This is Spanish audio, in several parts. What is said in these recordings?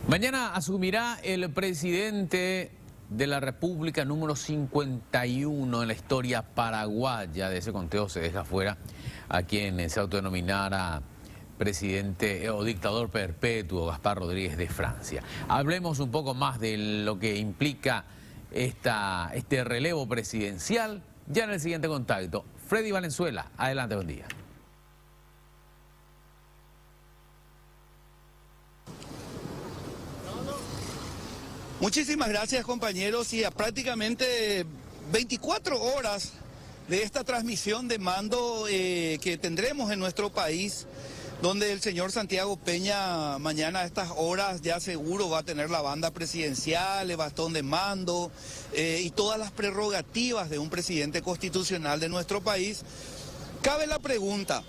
Mañana asumirá el presidente de la República número 51 en la historia paraguaya. De ese conteo se deja fuera a quien se autodenominara presidente o dictador perpetuo, Gaspar Rodríguez de Francia. Hablemos un poco más de lo que implica este relevo presidencial ya en el siguiente contacto. Freddy Valenzuela, adelante, buen día. Muchísimas gracias, compañeros, y a prácticamente 24 horas de esta transmisión de mando que tendremos en nuestro país, donde el señor Santiago Peña mañana a estas horas ya seguro va a tener la banda presidencial, el bastón de mando y todas las prerrogativas de un presidente constitucional de nuestro país. Cabe la pregunta,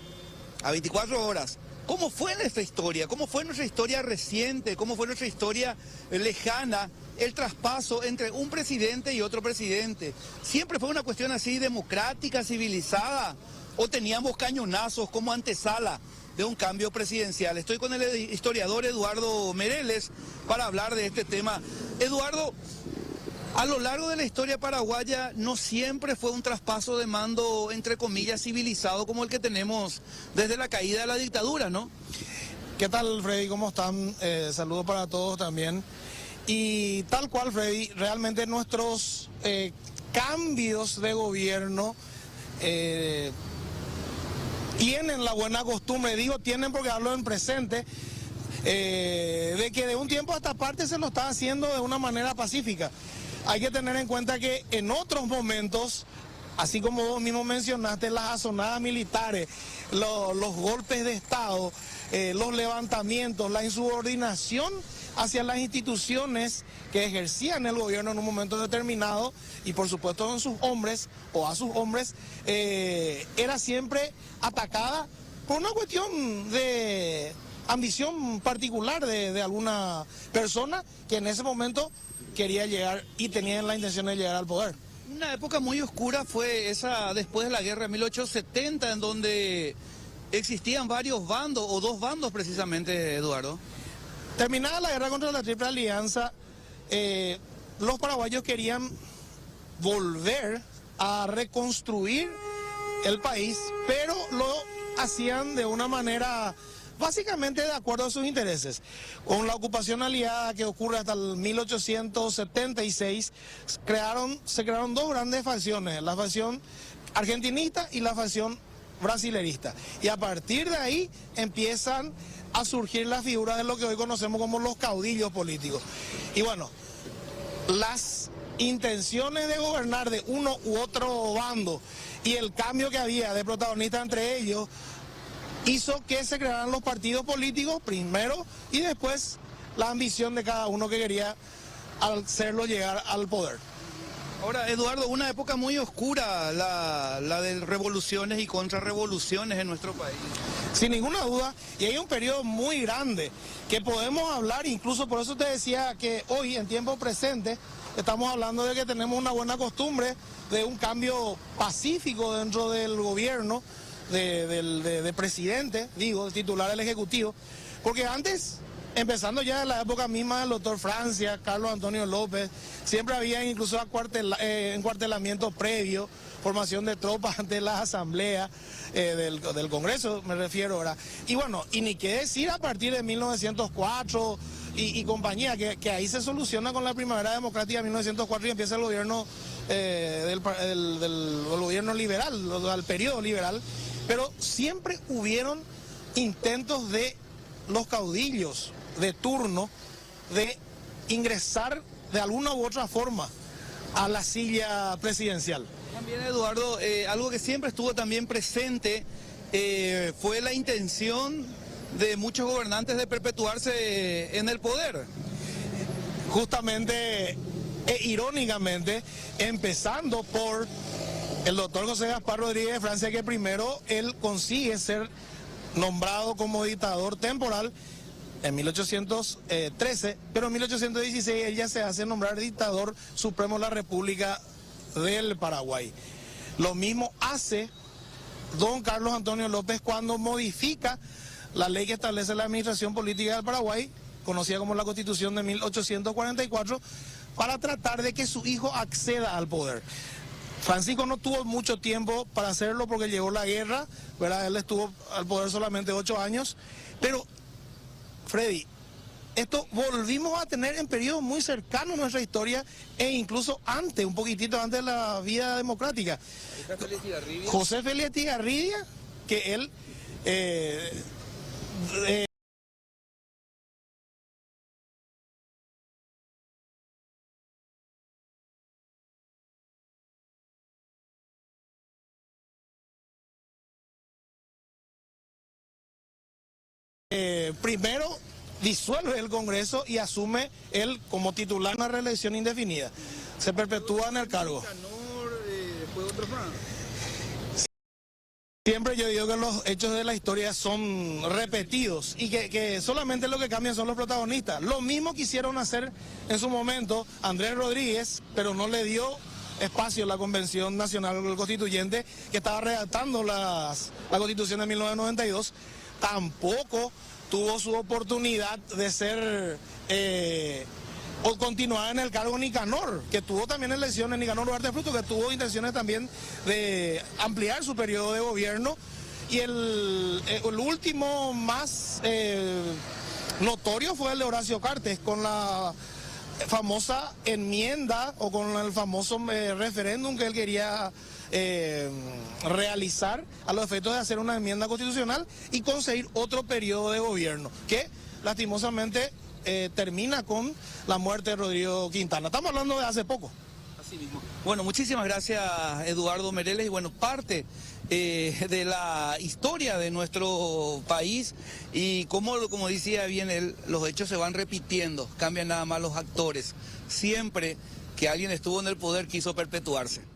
a 24 horas, ¿cómo fue nuestra historia? ¿Cómo fue nuestra historia reciente? ¿Cómo fue nuestra historia lejana? El traspaso entre un presidente y otro presidente. ¿Siempre fue una cuestión así democrática, civilizada? ¿O teníamos cañonazos como antesala de un cambio presidencial? Estoy con el historiador Eduardo Mereles para hablar de este tema. Eduardo, a lo largo de la historia paraguaya no siempre fue un traspaso de mando, entre comillas, civilizado como el que tenemos desde la caída de la dictadura, ¿no? ¿Qué tal, Freddy? ¿Cómo están? Saludos para todos también. Y tal cual, Freddy, realmente nuestros cambios de gobierno tienen la buena costumbre, digo tienen porque hablo en presente, de que de un tiempo a esta parte se lo está haciendo de una manera pacífica. Hay que tener en cuenta que en otros momentos, así como vos mismo mencionaste, las azonadas militares, los golpes de Estado, los levantamientos, la insubordinación hacia las instituciones que ejercían el gobierno en un momento determinado y por supuesto en sus hombres o a sus hombres, era siempre atacada por una cuestión de ambición particular de alguna persona que en ese momento quería llegar y tenía la intención de llegar al poder. Una época muy oscura fue esa después de la guerra de 1870, en donde existían varios bandos, o dos bandos precisamente, Eduardo. Terminada la guerra contra la Triple Alianza, los paraguayos querían volver a reconstruir el país, pero lo hacían de una manera básicamente de acuerdo a sus intereses. Con la ocupación aliada que ocurre hasta el 1876, se crearon dos grandes facciones, la facción argentinista y la facción brasilerista. Y a partir de ahí empiezan a surgir las figuras de lo que hoy conocemos como los caudillos políticos. Y bueno, las intenciones de gobernar de uno u otro bando y el cambio que había de protagonistas entre ellos hizo que se crearan los partidos políticos primero y después la ambición de cada uno que quería hacerlo llegar al poder. Ahora, Eduardo, una época muy oscura la de revoluciones y contrarrevoluciones en nuestro país. Sin ninguna duda, y hay un periodo muy grande que podemos hablar, incluso por eso te decía que hoy, en tiempo presente, estamos hablando de que tenemos una buena costumbre de un cambio pacífico dentro del gobierno, de presidente, digo, titular del Ejecutivo, porque antes, empezando ya en la época misma del doctor Francia, Carlos Antonio López, siempre había incluso encuartelamiento previo, formación de tropas ante la asamblea del Congreso, me refiero ahora. Y bueno, y ni qué decir a partir de 1904 y compañía, que ahí se soluciona con la primavera democrática de 1904 y empieza el gobierno del gobierno liberal, el periodo liberal, pero siempre hubieron intentos de los caudillos de turno de ingresar de alguna u otra forma a la silla presidencial. También, Eduardo, algo que siempre estuvo también presente fue la intención de muchos gobernantes de perpetuarse en el poder. Justamente e irónicamente, empezando por el doctor José Gaspar Rodríguez de Francia, que primero él consigue ser nombrado como dictador temporal en 1813, pero en 1816 él ya se hace nombrar dictador supremo de la República del Paraguay. Lo mismo hace don Carlos Antonio López cuando modifica la ley que establece la administración política del Paraguay conocida como la Constitución de 1844, para tratar de que su hijo acceda al poder. Francisco no tuvo mucho tiempo para hacerlo porque llegó la guerra, ¿verdad? Él estuvo al poder solamente 8 años, pero Freddy, esto volvimos a tener en periodos muy cercanos a nuestra historia e incluso antes, un poquitito antes de la vida democrática. José Félix Estigarribia, que él primero disuelve el Congreso y asume él como titular una reelección indefinida. Se perpetúa en el cargo. Siempre yo digo que los hechos de la historia son repetidos y que solamente lo que cambian son los protagonistas. Lo mismo quisieron hacer en su momento Andrés Rodríguez, pero no le dio espacio a la Convención Nacional Constituyente, que estaba redactando la Constitución de 1992. Tampoco tuvo su oportunidad de ser o continuar en el cargo Nicanor, que tuvo también elecciones, Nicanor Duarte Fruto, que tuvo intenciones también de ampliar su periodo de gobierno. Y el último más notorio fue el de Horacio Cartes, con la famosa enmienda o con el famoso referéndum que él quería realizar a los efectos de hacer una enmienda constitucional y conseguir otro periodo de gobierno, que lastimosamente termina con la muerte de Rodrigo Quintana. Estamos hablando de hace poco. Así mismo. Bueno, muchísimas gracias, Eduardo Mereles. Y bueno, parte de la historia de nuestro país y como decía bien él, los hechos se van repitiendo, cambian nada más los actores. Siempre que alguien estuvo en el poder quiso perpetuarse.